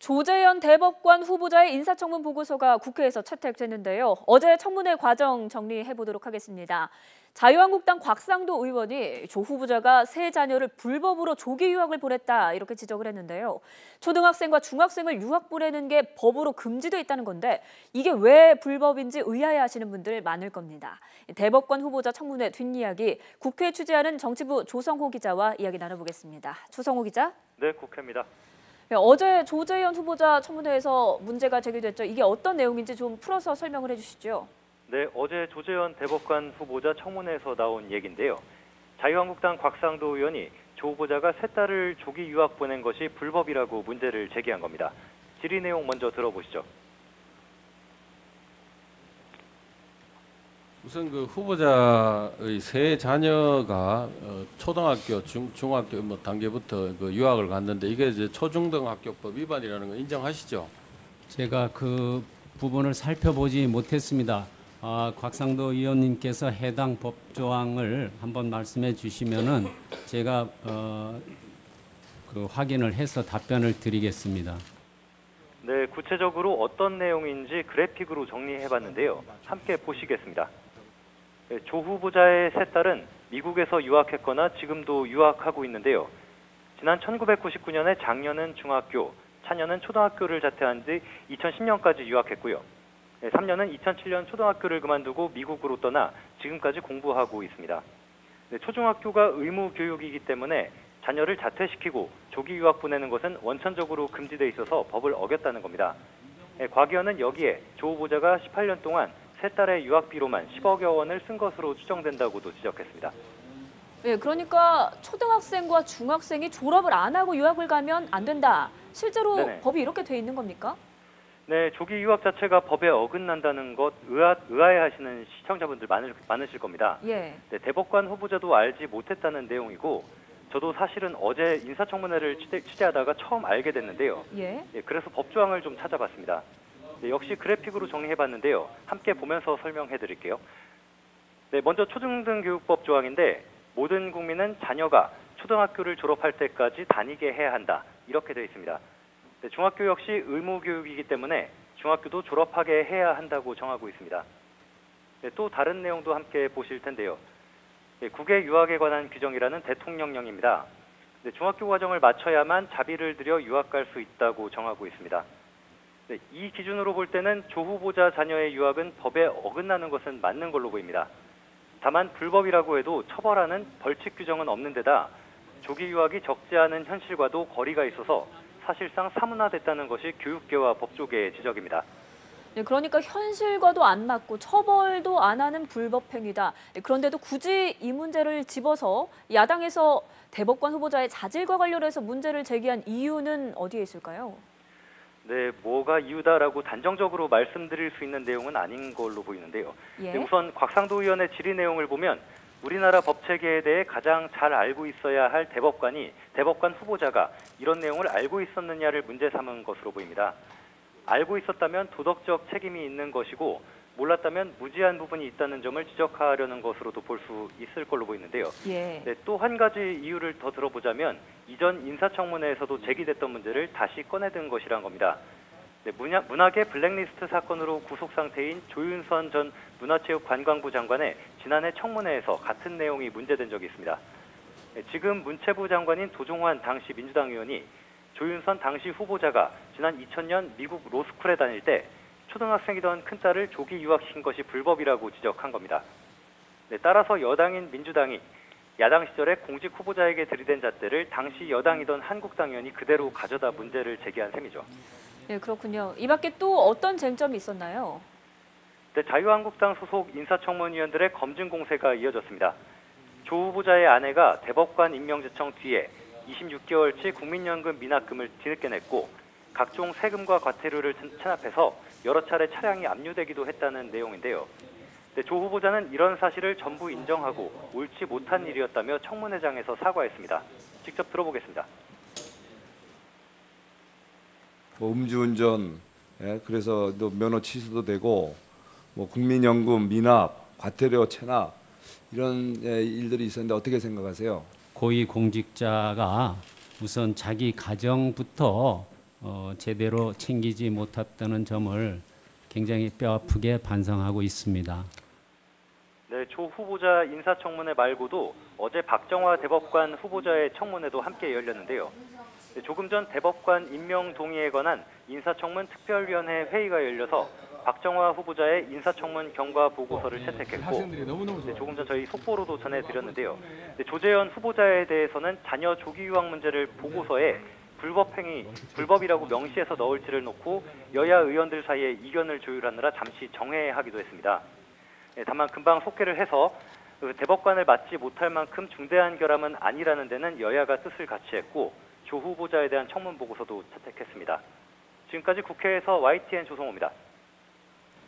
조재현 대법관 후보자의 인사청문 보고서가 국회에서 채택됐는데요. 어제 청문회 과정 정리해 보도록 하겠습니다. 자유한국당 곽상도 의원이 조 후보자가 세 자녀를 불법으로 조기 유학을 보냈다 이렇게 지적을 했는데요. 초등학생과 중학생을 유학 보내는 게 법으로 금지돼 있다는 건데 이게 왜 불법인지 의아해하시는 분들 많을 겁니다. 대법관 후보자 청문회 뒷이야기 국회에 취재하는 정치부 조성호 기자와 이야기 나눠보겠습니다. 조성호 기자. 네, 국회입니다. 어제 조재현 후보자 청문회에서 문제가 제기됐죠. 이게 어떤 내용인지 좀 풀어서 설명을 해주시죠. 네, 어제 조재현 대법관 후보자 청문회에서 나온 얘기인데요. 자유한국당 곽상도 의원이 조 후보자가 세 딸을 조기 유학 보낸 것이 불법이라고 문제를 제기한 겁니다. 질의 내용 먼저 들어보시죠. 우선 그 후보자의 세 자녀가 초등학교, 중학교 단계부터 그 유학을 갔는데 이게 이제 초중등학교법 위반이라는 거 인정하시죠? 제가 그 부분을 살펴보지 못했습니다. 곽상도 의원님께서 해당 법 조항을 한번 말씀해 주시면은 제가 그 확인을 해서 답변을 드리겠습니다. 네, 구체적으로 어떤 내용인지 그래픽으로 정리해봤는데요. 함께 보시겠습니다. 네, 조 후보자의 세 딸은 미국에서 유학했거나 지금도 유학하고 있는데요. 지난 1999년에 장녀는 중학교, 차녀는 초등학교를 자퇴한 뒤 2010년까지 유학했고요. 3년은 2007년 초등학교를 그만두고 미국으로 떠나 지금까지 공부하고 있습니다. 네, 초중학교가 의무 교육이기 때문에 자녀를 자퇴시키고 조기 유학 보내는 것은 원천적으로 금지돼 있어서 법을 어겼다는 겁니다. 곽 의원은 여기에 조 후보자가 18년 동안 세 딸의 유학비로만 10억여 원을 쓴 것으로 추정된다고도 지적했습니다. 네, 그러니까 초등학생과 중학생이 졸업을 안 하고 유학을 가면 안 된다. 실제로 네네. 법이 이렇게 돼 있는 겁니까? 네, 조기 유학 자체가 법에 어긋난다는 것 의아해하시는 시청자분들 많으실 겁니다. 예. 네, 대법관 후보자도 알지 못했다는 내용이고 저도 사실은 어제 인사청문회를 취재하다가 처음 알게 됐는데요. 예. 네, 그래서 법조항을 좀 찾아봤습니다. 네, 역시 그래픽으로 정리해봤는데요. 함께 보면서 설명해드릴게요. 네, 먼저 초중등교육법 조항인데 모든 국민은 자녀가 초등학교를 졸업할 때까지 다니게 해야 한다. 이렇게 되어 있습니다. 네, 중학교 역시 의무교육이기 때문에 중학교도 졸업하게 해야 한다고 정하고 있습니다. 네, 또 다른 내용도 함께 보실 텐데요. 네, 국외 유학에 관한 규정이라는 대통령령입니다. 네, 중학교 과정을 마쳐야만 자비를 들여 유학 갈 수 있다고 정하고 있습니다. 네, 이 기준으로 볼 때는 조 후보자 자녀의 유학은 법에 어긋나는 것은 맞는 걸로 보입니다. 다만 불법이라고 해도 처벌하는 벌칙 규정은 없는 데다 조기 유학이 적지 않은 현실과도 거리가 있어서 사실상 사문화됐다는 것이 교육계와 법조계의 지적입니다. 네, 그러니까 현실과도 안 맞고 처벌도 안 하는 불법 행위다. 네, 그런데도 굳이 이 문제를 집어서 야당에서 대법관 후보자의 자질과 관련해서 문제를 제기한 이유는 어디에 있을까요? 네, 뭐가 이유다라고 단정적으로 말씀드릴 수 있는 내용은 아닌 걸로 보이는데요. 예. 네, 우선 곽상도 의원의 질의 내용을 보면 우리나라 법체계에 대해 가장 잘 알고 있어야 할 대법관 후보자가 이런 내용을 알고 있었느냐를 문제 삼은 것으로 보입니다. 알고 있었다면 도덕적 책임이 있는 것이고 몰랐다면 무지한 부분이 있다는 점을 지적하려는 것으로도 볼 수 있을 걸로 보이는데요. 예. 네, 또 한 가지 이유를 더 들어보자면 이전 인사청문회에서도 제기됐던 문제를 다시 꺼내든 것이란 겁니다. 네, 문학의 블랙리스트 사건으로 구속 상태인 조윤선 전 문화체육관광부 장관의 지난해 청문회에서 같은 내용이 문제된 적이 있습니다. 네, 지금 문체부 장관인 도종환 당시 민주당 의원이 조윤선 당시 후보자가 지난 2000년 미국 로스쿨에 다닐 때 초등학생이던 큰딸을 조기 유학시킨 것이 불법이라고 지적한 겁니다. 네, 따라서 여당인 민주당이 야당 시절에 공직 후보자에게 들이댄 잣대를 당시 여당이던 한국당 의원이 그대로 가져다 문제를 제기한 셈이죠. 네, 그렇군요. 이 밖에 또 어떤 쟁점이 있었나요? 네, 자유한국당 소속 인사청문위원들의 검증 공세가 이어졌습니다. 조 후보자의 아내가 대법관 임명제청 뒤에 26개월치 국민연금 미납금을 뒤늦게 냈고 각종 세금과 과태료를 체납해서 여러 차례 차량이 압류되기도 했다는 내용인데요. 네, 조 후보자는 이런 사실을 전부 인정하고 옳지 못한 일이었다며 청문회장에서 사과했습니다. 직접 들어보겠습니다. 음주운전, 그래서 또 면허 취소도 되고 국민연금 미납, 과태료 체납 이런 일들이 있었는데 어떻게 생각하세요? 고위공직자가 우선 자기 가정부터 제대로 챙기지 못했다는 점을 굉장히 뼈아프게 반성하고 있습니다. 네, 조 후보자 인사청문회 말고도 어제 박정화 대법관 후보자의 청문회도 함께 열렸는데요. 네, 조금 전 대법관 임명 동의에 관한 인사청문 특별위원회 회의가 열려서 박정화 후보자의 인사청문 경과 보고서를 채택했고, 네, 조금 전 저희 속보로도 전해드렸는데요. 네, 조재현 후보자에 대해서는 자녀 조기 유학 문제를 보고서에 불법이라고 명시해서 넣을지를 놓고 여야 의원들 사이에 이견을 조율하느라 잠시 정회하기도 했습니다. 다만 금방 속개를 해서 대법관을 맡지 못할 만큼 중대한 결함은 아니라는 데는 여야가 뜻을 같이 했고 조 후보자에 대한 청문 보고서도 채택했습니다. 지금까지 국회에서 YTN 조성호입니다.